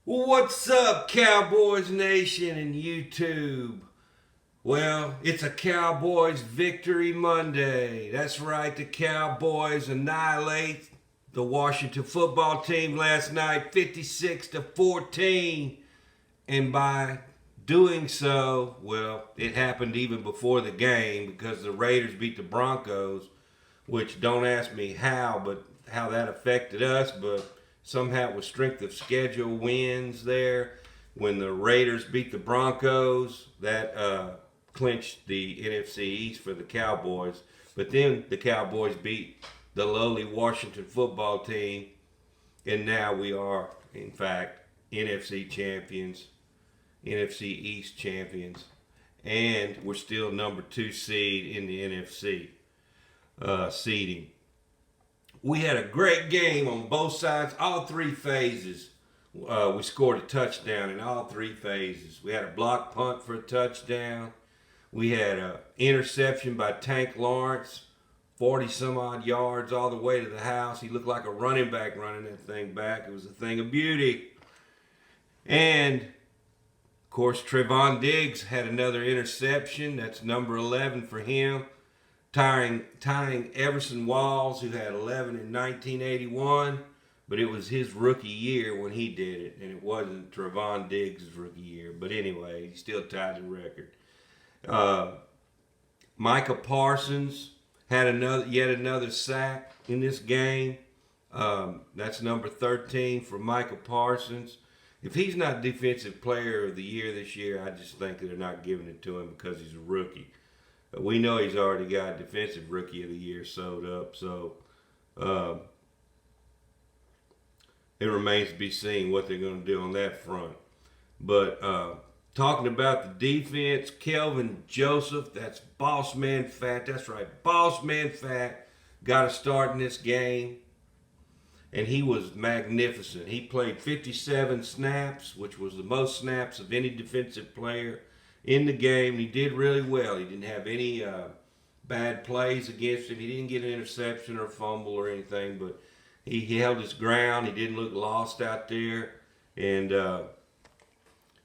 Well, what's up, Cowboys Nation and YouTube? Well, it's a Cowboys Victory Monday. That's right, the Cowboys annihilate the Washington football team last night 56-14. And by doing so, well, it happened even before the game because the Raiders beat the Broncos, which don't ask me how, but how that affected us, but somehow it was strength of schedule wins there. When the Raiders beat the Broncos, that clinched the NFC East for the Cowboys. But then the Cowboys beat the lowly Washington football team, and now we are, in fact, NFC champions, NFC East champions, and we're still number 2 seed in the NFC seeding. We had a great game on both sides, all three phases. We scored a touchdown in all three phases. We had a block punt for a touchdown. We had an interception by Tank Lawrence, 40 some odd yards all the way to the house. He looked like a running back running that thing back. It was a thing of beauty. And, of course, Trevon Diggs had another interception. That's number 11 for him. Tying Everson Walls, who had 11 in 1981, but it was his rookie year when he did it, and it wasn't Trevon Diggs' rookie year. But anyway, he still tied the record. Micah Parsons had yet another sack in this game. That's number 13 for Micah Parsons. If he's not Defensive Player of the Year this year, I just think that they're not giving it to him because he's a rookie. We know he's already got Defensive Rookie of the Year sewed up, so it remains to be seen what they're going to do on that front. But talking about the defense, Kelvin Joseph, that's Boss Man Fat, that's right, Boss Man Fat, got a start in this game, and he was magnificent. He played 57 snaps, which was the most snaps of any defensive player in the game. He did really well. He didn't have any bad plays against him. He didn't get an interception or a fumble or anything, but he held his ground. He didn't look lost out there, and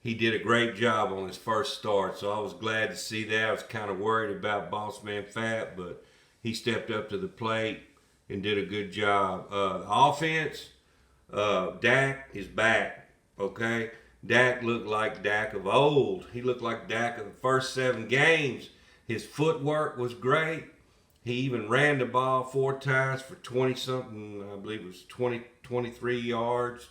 he did a great job on his first start, so I was glad to see that. I was kind of worried about Boss Man Fat, but he stepped up to the plate and did a good job. The offense, Dak is back, okay? Dak looked like Dak of old. He looked like Dak of the first 7 games. His footwork was great. He even ran the ball 4 times for 20-something, I believe it was 23 yards.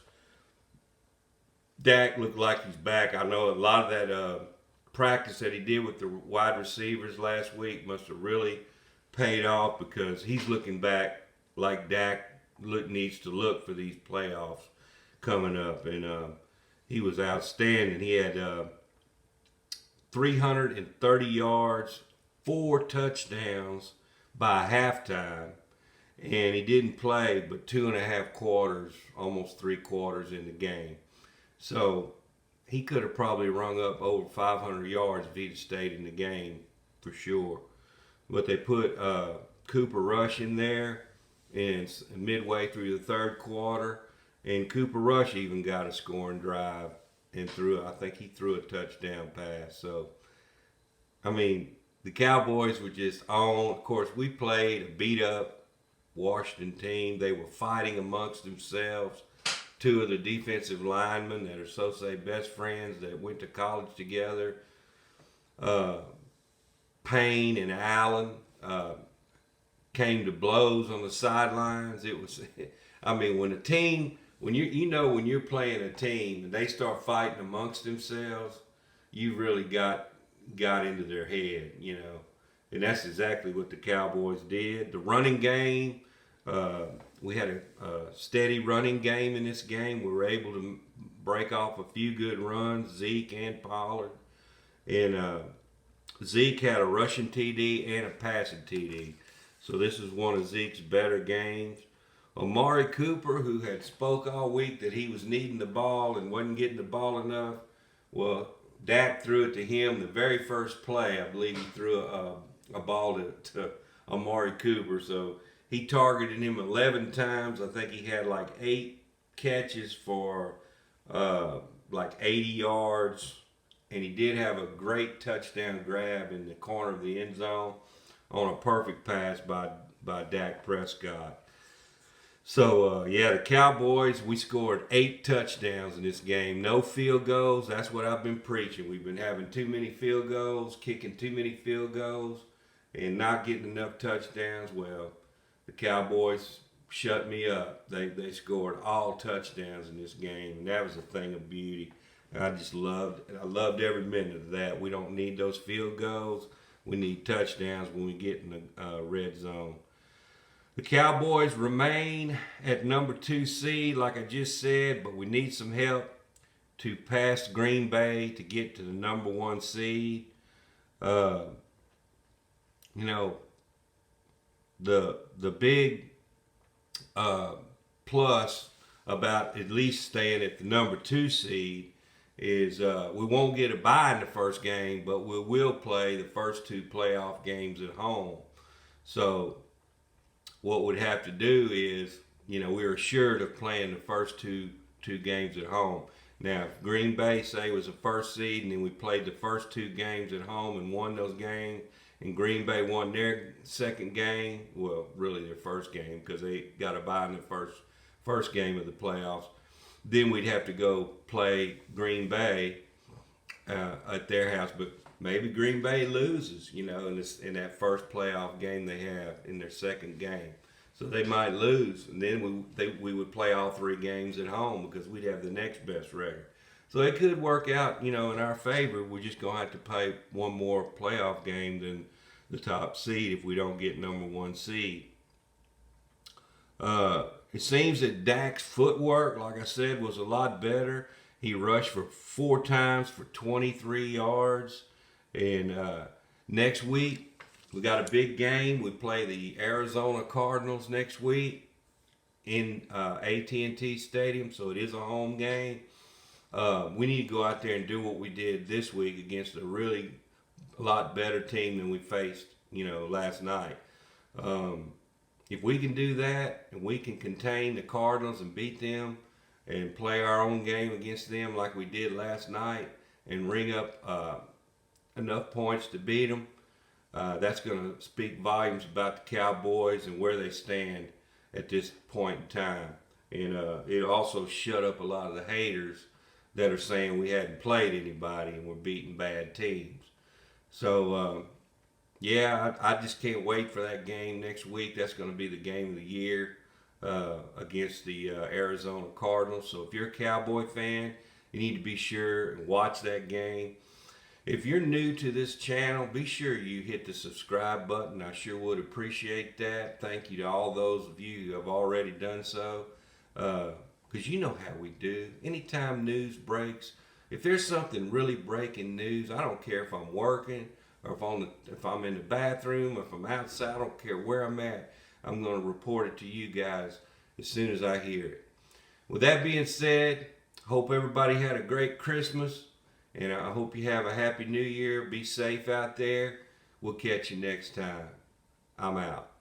Dak looked like he's back. I know a lot of that practice that he did with the wide receivers last week must have really paid off because he's looking back like Dak needs to look for these playoffs coming up. And he was outstanding. He had 330 yards, 4 touchdowns by halftime, and he didn't play but 2.5 quarters, almost 3 quarters in the game. So he could have probably rung up over 500 yards if he'd have stayed in the game for sure. But they put Cooper Rush in there and midway through the 3rd quarter, and Cooper Rush even got a scoring drive and I think he threw a touchdown pass. So, I mean, the Cowboys were just on. Of course, we played a beat-up Washington team. They were fighting amongst themselves. 2 of the defensive linemen that are so-say best friends that went to college together, Payne and Allen, came to blows on the sidelines. It was, I mean, when when you're playing a team and they start fighting amongst themselves, you really got into their head, and that's exactly what the Cowboys did. The running game, we had a steady running game in this game. We were able to break off a few good runs, Zeke and Pollard, and Zeke had a rushing TD and a passing TD. So this is one of Zeke's better games. Amari Cooper, who had spoke all week that he was needing the ball and wasn't getting the ball enough, well, Dak threw it to him the very first play. I believe he threw a ball to Amari Cooper. So he targeted him 11 times. I think he had like 8 catches for like 80 yards, and he did have a great touchdown grab in the corner of the end zone on a perfect pass by Dak Prescott. So, yeah, the Cowboys, we scored 8 touchdowns in this game. No field goals. That's what I've been preaching. We've been having too many field goals, kicking too many field goals, and not getting enough touchdowns. Well, the Cowboys shut me up. They scored all touchdowns in this game, and that was a thing of beauty. And I loved every minute of that. We don't need those field goals. We need touchdowns when we get in the red zone. The Cowboys remain at number 2 seed, like I just said, but we need some help to pass Green Bay to get to the number 1 seed. You know, the big plus about at least staying at the number 2 seed is we won't get a bye in the first game, but we will play the first 2 playoff games at home. So what we'd have to do is, we're assured of playing the first two games at home. Now, if Green Bay, say, was the first seed, and then we played the first 2 games at home and won those games, and Green Bay won their second game, well, really their first game, because they got a bye in the first game of the playoffs, then we'd have to go play Green Bay at their house. But maybe Green Bay loses, in that first playoff game they have in their second game. So they might lose, and then we would play all 3 games at home because we'd have the next best record. So it could work out, in our favor. We're just going to have to play one more playoff game than the top seed if we don't get number 1 seed. It seems that Dak's footwork, like I said, was a lot better. He rushed for 4 times for 23 yards. And next week, we got a big game. We play the Arizona Cardinals next week in AT&T Stadium, so it is a home game. We need to go out there and do what we did this week against a lot better team than we faced, last night. If we can do that and we can contain the Cardinals and beat them and play our own game against them like we did last night and ring up enough points to beat them, that's going to speak volumes about the Cowboys and where they stand at this point in time. And it'll also shut up a lot of the haters that are saying we hadn't played anybody and we're beating bad teams. So, yeah, I just can't wait for that game next week. That's going to be the game of the year against the Arizona Cardinals. So if you're a Cowboy fan, you need to be sure and watch that game. If you're new to this channel, be sure you hit the subscribe button. I sure would appreciate that. Thank you to all those of you who have already done so. Because you know how we do. Anytime news breaks, if there's something really breaking news, I don't care if I'm working or if I'm in the bathroom or if I'm outside, I don't care where I'm at. I'm going to report it to you guys as soon as I hear it. With that being said, hope everybody had a great Christmas, and I hope you have a happy new year. Be safe out there. We'll catch you next time. I'm out.